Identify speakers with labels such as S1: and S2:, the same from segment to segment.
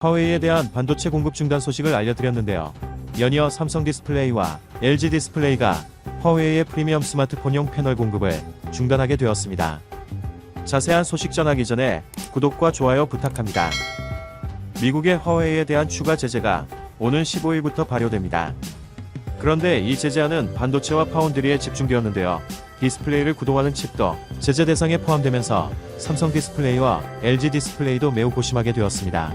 S1: 화웨이에 대한 반도체 공급 중단 소식을 알려드렸는데요. 연이어 삼성디스플레이와 LG디스플레이가 화웨이의 프리미엄 스마트폰용 패널 공급을 중단하게 되었습니다. 자세한 소식 전하기 전에 구독과 좋아요 부탁합니다. 미국의 화웨이에 대한 추가 제재가 오는 15일부터 발효됩니다. 그런데 이 제재안은 반도체와 파운드리에 집중되었는데요. 디스플레이를 구동하는 칩도 제재 대상에 포함되면서 삼성디스플레이와 LG디스플레이도 매우 고심하게 되었습니다.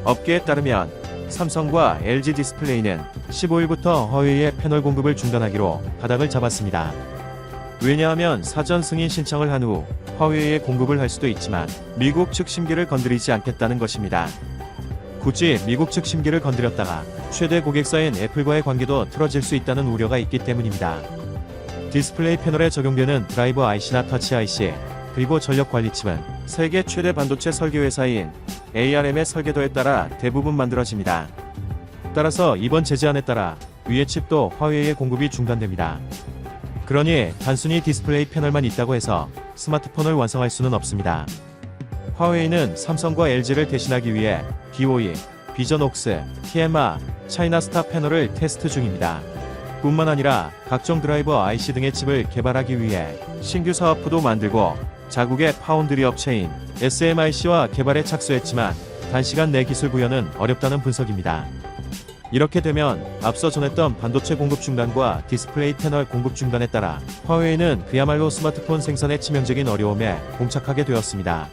S1: 업계에 따르면 삼성과 LG디스플레이는 15일부터 화웨이의 패널 공급을 중단하기로 가닥을 잡았습니다. 왜냐하면 사전 승인 신청을 한 후 화웨이에 공급을 할 수도 있지만 미국 측 심기를 건드리지 않겠다는 것입니다. 굳이 미국 측 심기를 건드렸다가 최대 고객사인 애플과의 관계도 틀어질 수 있다는 우려가 있기 때문입니다. 디스플레이 패널에 적용되는 드라이버 IC나 터치 IC, 그리고 전력 관리칩은 세계 최대 반도체 설계 회사인 ARM의 설계도에 따라 대부분 만들어집니다. 따라서 이번 제재안에 따라 위의 칩도 화웨이의 공급이 중단됩니다. 그러니 단순히 디스플레이 패널만 있다고 해서 스마트폰을 완성할 수는 없습니다. 화웨이는 삼성과 LG를 대신하기 위해 BOE, 비전옥스, TMR, 차이나스타 패널을 테스트 중입니다. 뿐만 아니라 각종 드라이버 IC 등의 칩을 개발하기 위해 신규 사업부도 만들고 자국의 파운드리 업체인 SMIC와 개발에 착수했지만 단시간 내 기술 부여는 어렵다는 분석입니다. 이렇게 되면 앞서 전했던 반도체 공급 중단과 디스플레이 패널 공급 중단에 따라 화웨이는 그야말로 스마트폰 생산의 치명적인 어려움에 봉착하게 되었습니다.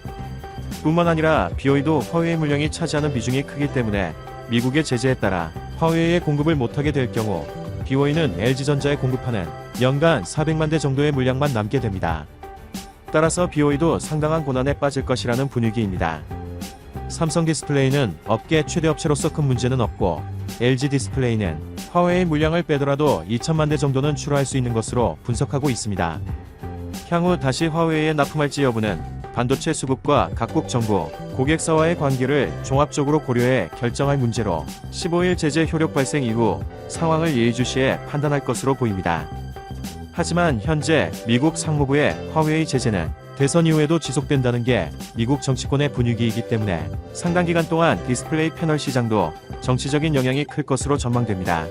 S1: 뿐만 아니라 BOE도 화웨이 물량이 차지하는 비중이 크기 때문에 미국의 제재에 따라 화웨이의 공급을 못하게 될 경우 BOE는 LG전자에 공급하는 연간 400만 대 정도의 물량만 남게 됩니다. 따라서 BOE도 상당한 고난에 빠질 것이라는 분위기입니다. 삼성디스플레이는 업계 최대 업체로서 큰 문제는 없고 LG디스플레이는 화웨이 물량을 빼더라도 2천만 대 정도는 출하할 수 있는 것으로 분석하고 있습니다. 향후 다시 화웨이에 납품할지 여부는 반도체 수급과 각국 정부, 고객사와의 관계를 종합적으로 고려해 결정할 문제로 15일 제재 효력 발생 이후 상황을 예의주시해 판단할 것으로 보입니다. 하지만 현재 미국 상무부의 화웨이 제재는 대선 이후에도 지속된다는 게 미국 정치권의 분위기이기 때문에 상당 기간 동안 디스플레이 패널 시장도 정치적인 영향이 클 것으로 전망됩니다.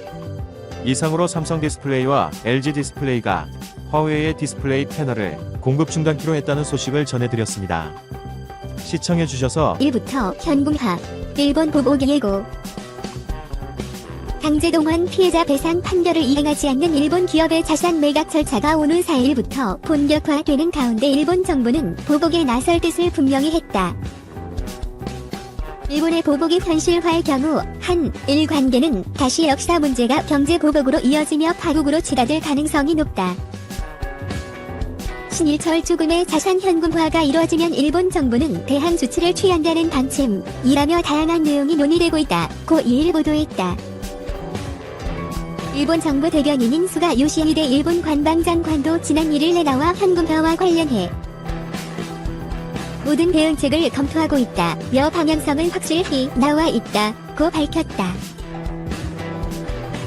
S1: 이상으로 삼성디스플레이와 LG디스플레이가 화웨이의 디스플레이 패널을 공급 중단키로 했다는 소식을 전해드렸습니다. 시청해주셔서
S2: 1부터 현궁합, 일본 보복 예고. 강제동원 피해자 배상 판결을 이행하지 않는 일본 기업의 자산 매각 절차가 오는 4일부터 본격화되는 가운데 일본 정부는 보복에 나설 뜻을 분명히 했다. 일본의 보복이 현실화할 경우 한일 관계는 다시 역사 문제가 경제 보복으로 이어지며 파국으로 치닫을 가능성이 높다. 신일철 죽음의 자산 현금화가 이루어지면 일본 정부는 대항 조치를 취한다는 방침이라며 다양한 내용이 논의되고 있다고 2일 보도했다. 일본 정부 대변인인 수가 요시히데 일본 관방장관도 지난 1일 내나와 현금화와 관련해 모든 대응책을 검토하고 있다며 방향성은 확실히 나와 있다고 밝혔다.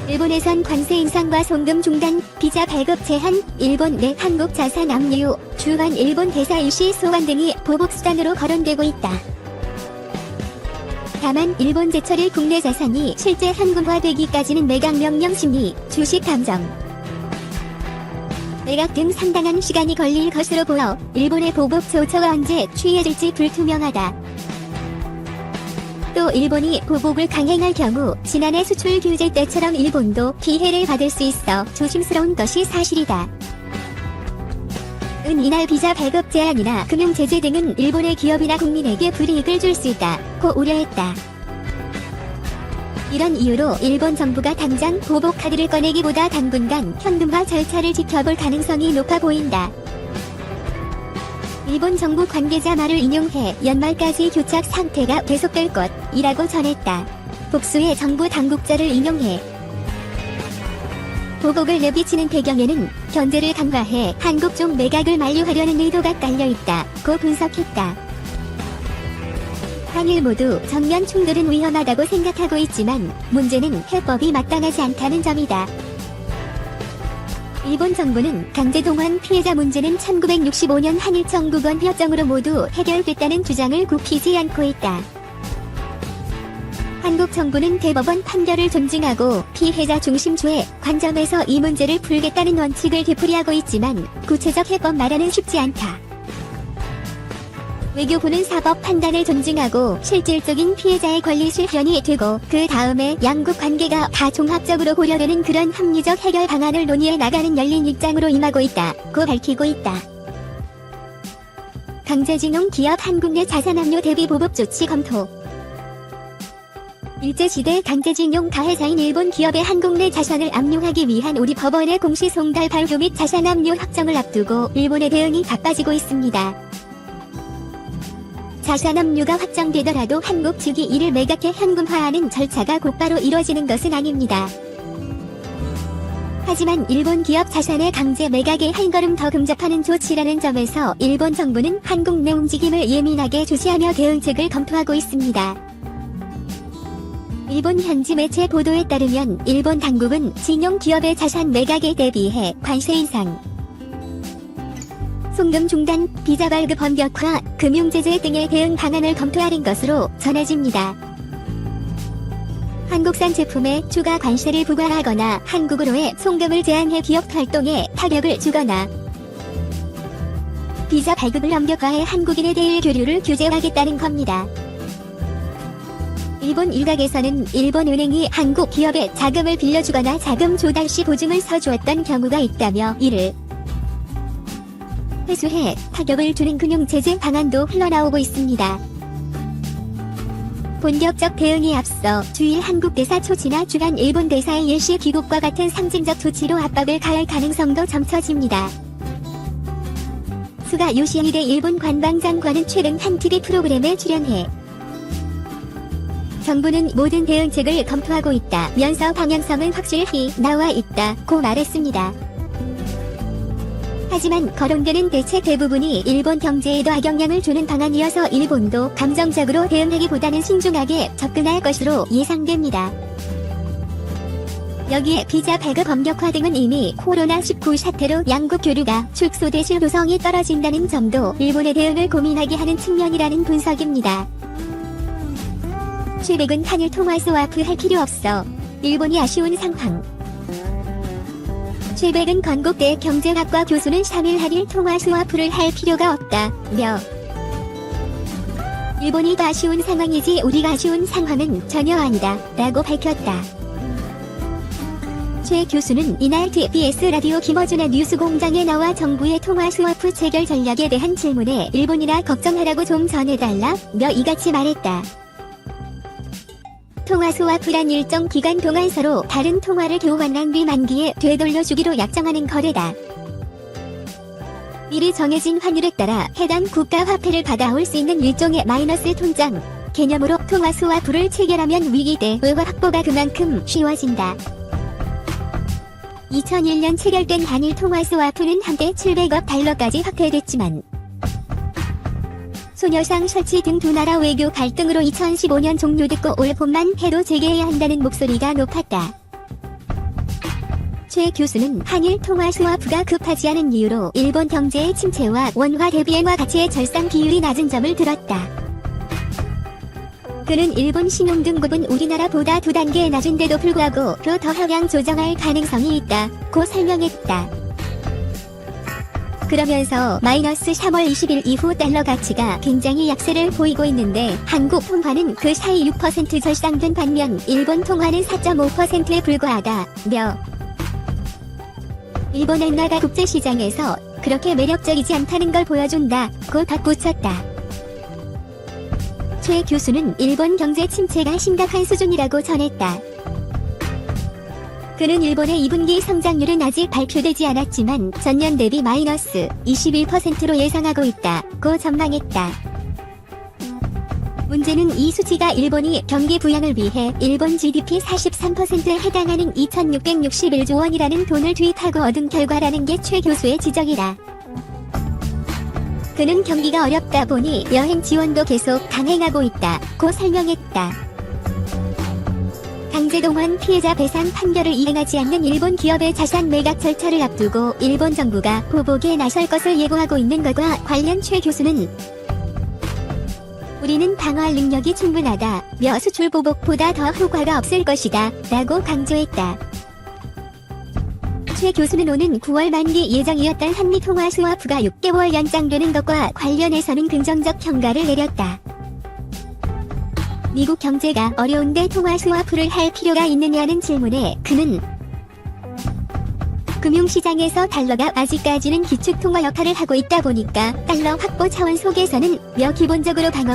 S2: 일본에선 관세 인상과 송금 중단, 비자 발급 제한, 일본 내 한국 자산 압류, 주한 일본 대사 일시 소환 등이 보복 수단으로 거론되고 있다. 다만 일본 제철의 국내 자산이 실제 현금화되기까지는 매각 명령 심의, 주식 감정, 매각 등 상당한 시간이 걸릴 것으로 보여 일본의 보복 조처가 언제 취해질지 불투명하다. 또 일본이 보복을 강행할 경우 지난해 수출 규제 때처럼 일본도 피해를 받을 수 있어 조심스러운 것이 사실이다. 이날 비자 발급 제한이나 금융 제재 등은 일본의 기업이나 국민에게 불이익을 줄 수 있다고 우려했다. 이런 이유로 일본 정부가 당장 보복 카드를 꺼내기보다 당분간 현금화 절차를 지켜볼 가능성이 높아 보인다. 일본 정부 관계자 말을 인용해 연말까지 교착 상태가 계속될 것이라고 전했다. 복수의 정부 당국자를 인용해 보복을 내비치는 배경에는 견제를 강화해 한국 쪽 매각을 만류하려는 의도가 깔려있다고 분석했다. 한일 모두 정면 충돌은 위험하다고 생각하고 있지만 문제는 해법이 마땅하지 않다는 점이다. 일본 정부는 강제동원 피해자 문제는 1965년 한일 청구권 협정으로 모두 해결됐다는 주장을 굽히지 않고 있다. 한국 정부는 대법원 판결을 존중하고 피해자 중심주의 관점에서 이 문제를 풀겠다는 원칙을 되풀이하고 있지만 구체적 해법 마련은 쉽지 않다. 외교부는 사법 판단을 존중하고 실질적인 피해자의 권리 실현이 되고 그 다음에 양국 관계가 다 종합적으로 고려되는 그런 합리적 해결 방안을 논의해 나가는 열린 입장으로 임하고 있다고 밝히고 있다. 강제징용 기업 한국 내 자산압류 대비 보복 조치 검토. 일제시대 강제징용 가해자인 일본 기업의 한국 내 자산을 압류하기 위한 우리 법원의 공시송달 발효 및 자산압류 확정을 앞두고 일본의 대응이 바빠지고 있습니다. 자산압류가 확정되더라도 한국 측이 이를 매각해 현금화하는 절차가 곧바로 이뤄지는 것은 아닙니다. 하지만 일본 기업 자산의 강제 매각에 한 걸음 더 근접하는 조치라는 점에서 일본 정부는 한국 내 움직임을 예민하게 주시하며 대응책을 검토하고 있습니다. 일본 현지 매체 보도에 따르면 일본 당국은 징용 기업의 자산 매각에 대비해 관세 인상, 송금 중단, 비자 발급 엄격화, 금융제재 등의 대응 방안을 검토하는 것으로 전해집니다. 한국산 제품에 추가 관세를 부과하거나 한국으로의 송금을 제한해 기업 활동에 타격을 주거나 비자 발급을 엄격화해 한국인의 대일 교류를 규제하겠다는 겁니다. 일본 일각에서는 일본 은행이 한국 기업에 자금을 빌려주거나 자금 조달 시 보증을 서주었던 경우가 있다며 이를 회수해 타격을 주는 금융제재 방안도 흘러나오고 있습니다. 본격적 대응에 앞서 주일 한국 대사 초치나 주간 일본 대사의 일시 귀국과 같은 상징적 조치로 압박을 가할 가능성도 점쳐집니다. 스가 요시히데 일본 관방장관은 최근 한 TV 프로그램에 출연해 정부는 모든 대응책을 검토하고 있다면서 방향성은 확실히 나와 있다고 말했습니다. 하지만 거론되는 대책 대부분이 일본 경제에도 악영향을 주는 방안이어서 일본도 감정적으로 대응하기보다는 신중하게 접근할 것으로 예상됩니다. 여기에 비자 발급 엄격화 등은 이미 코로나19 사태로 양국 교류가 축소되실 도성이 떨어진다는 점도 일본의 대응을 고민하게 하는 측면이라는 분석입니다. 최백은 한일 통화 스와프 할 필요 없어. 일본이 아쉬운 상황. 최백은 건국대 경제학과 교수는 3일 한일 통화 스와프를 할 필요가 없다며 일본이 더 아쉬운 상황이지 우리가 아쉬운 상황은 전혀 아니다 라고 밝혔다. 최 교수는 이날 TBS 라디오 김어준의 뉴스공장에 나와 정부의 통화 스와프 체결 전략에 대한 질문에 일본이라 걱정하라고 좀 전해달라며 이같이 말했다. 통화 스와프란 일정 기간 동안 서로 다른 통화를 교환한 뒤 만기에 되돌려주기로 약정하는 거래다. 미리 정해진 환율에 따라 해당 국가 화폐를 받아올 수 있는 일종의 마이너스 통장 개념으로 통화 스와프를 체결하면 위기 때 의화 확보가 그만큼 쉬워진다. 2001년 체결된 한일 통화 스와프는 한때 700억 달러까지 확대됐지만 소녀상 설치 등 두 나라 외교 갈등으로 2015년 종료됐고 올 봄만 해도 재개해야 한다는 목소리가 높았다. 최 교수는 한일 통화 스와프가 급하지 않은 이유로 일본 경제의 침체와 원화 대비 엔화 가치의 절상 비율이 낮은 점을 들었다. 그는 일본 신용등급은 우리나라보다 2단계 낮은데도 불구하고 더 하향 조정할 가능성이 있다고 설명했다. 그러면서 마이너스 3월 20일 이후 달러 가치가 굉장히 약세를 보이고 있는데 한국 통화는 그 사이 6% 절상된 반면 일본 통화는 4.5%에 불과하다며 일본 엔화가 국제시장에서 그렇게 매력적이지 않다는 걸 보여준다고 덧붙였다. 최 교수는 일본 경제 침체가 심각한 수준이라고 전했다. 그는 일본의 2분기 성장률은 아직 발표되지 않았지만 전년 대비 마이너스 21%로 예상하고 있다고 전망했다. 문제는 이 수치가 일본이 경기 부양을 위해 일본 GDP 43%에 해당하는 2,661조 원이라는 돈을 투입하고 얻은 결과라는 게 최 교수의 지적이다. 그는 경기가 어렵다 보니 여행 지원도 계속 강행하고 있다고 설명했다. 강제동원 피해자 배상 판결을 이행하지 않는 일본 기업의 자산 매각 절차를 앞두고 일본 정부가 보복에 나설 것을 예고하고 있는 것과 관련 최 교수는 우리는 방어할 능력이 충분하다며 수출 보복보다 더 효과가 없을 것이다 라고 강조했다. 최 교수는 오는 9월 만기 예정이었던 한미 통화 스와프가 6개월 연장되는 것과 관련해서는 긍정적 평가를 내렸다. 미국 경제가 어려운데 통화 스와프를 할 필요가 있느냐는 질문에 그는 금융시장에서 달러가 아직까지는 기축통화 역할을 하고 있다 보니까 달러 확보 차원 속에서는 기본적으로 방어